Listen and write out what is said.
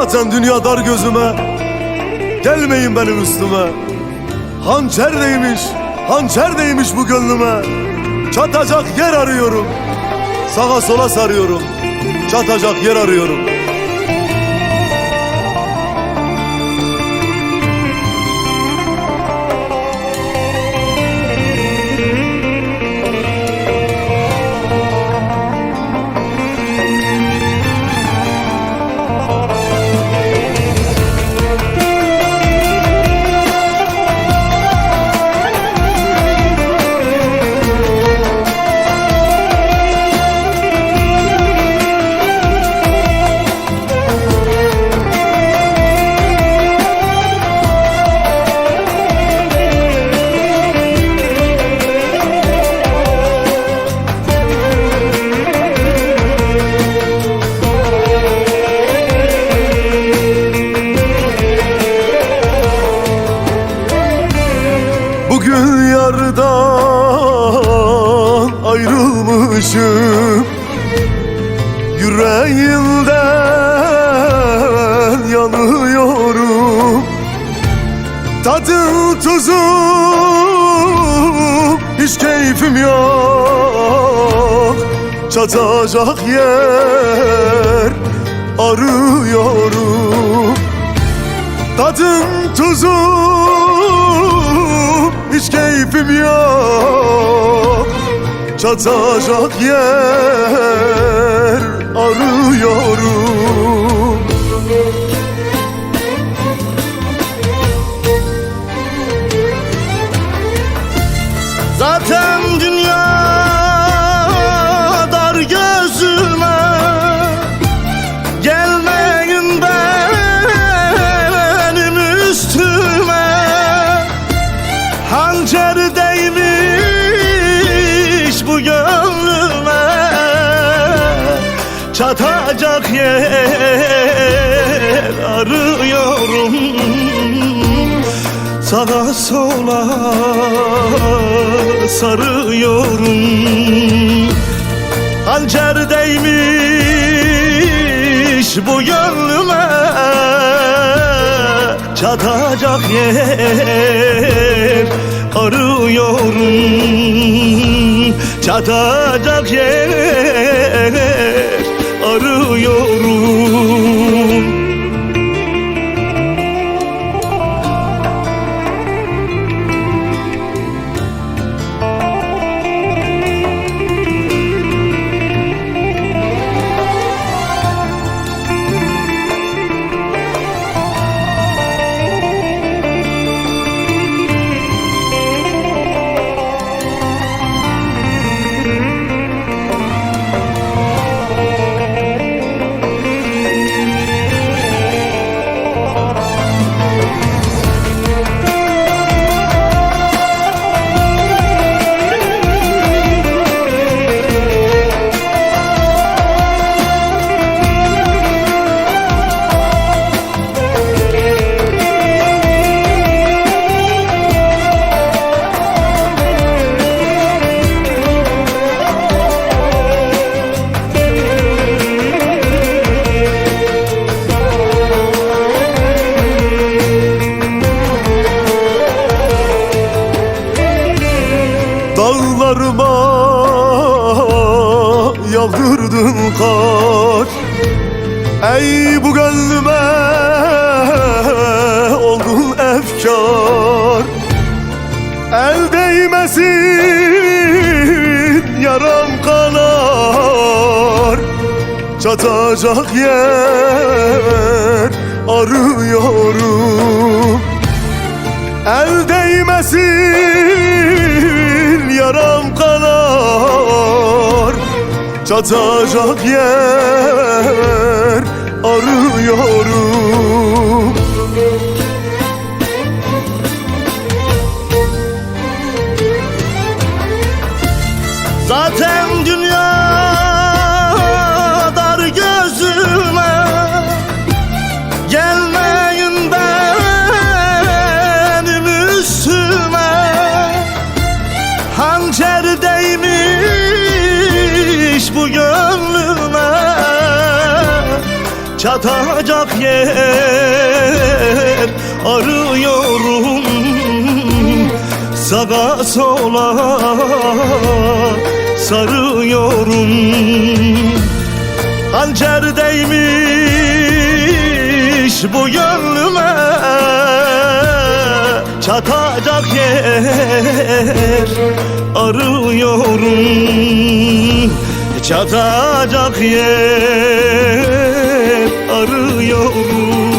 Zaten dünya dar gözüme, gelmeyin benim üstüme. Hançer değmiş, hançer değmiş bu gönlüme. Çatacak yer arıyorum, sağa sola sarıyorum. Çatacak yer arıyorum. Bugün yardan ayrılmışım, yüreğimden yanıyorum. Tadım tuzum hiç keyfim yok. Çatacak yer arıyorum. Tadım tuzum hiç keyfim yok. Çatacak yer arıyorum. Zaten dünya dar gözüme, gelmeyin benim üstüme. Hançer değmiş bu gönlüme, çatacak yer arıyorum. Sağa sola sarıyorum. Hançer değmiş bu gönlüme, çatacak yer arıyorum. Çatacak yer arıyorum. Dağlarıma yağdırdın kar. Ey bu gönlüme oldun efkar. El değmesin yaram kanar. Çatacak yer arıyorum. El değmesin yaram kanar. Çatacak yer arıyorum. Zaten dünya dar gözüme, gelmeyin benim üstüme. Hançer değmiş bu gönlüme, çatacak yer arıyorum. Sağa sola sarıyorum. Hançer değmiş bu gönlüme, çatacak yer arıyorum. Çatacak yer arıyorum.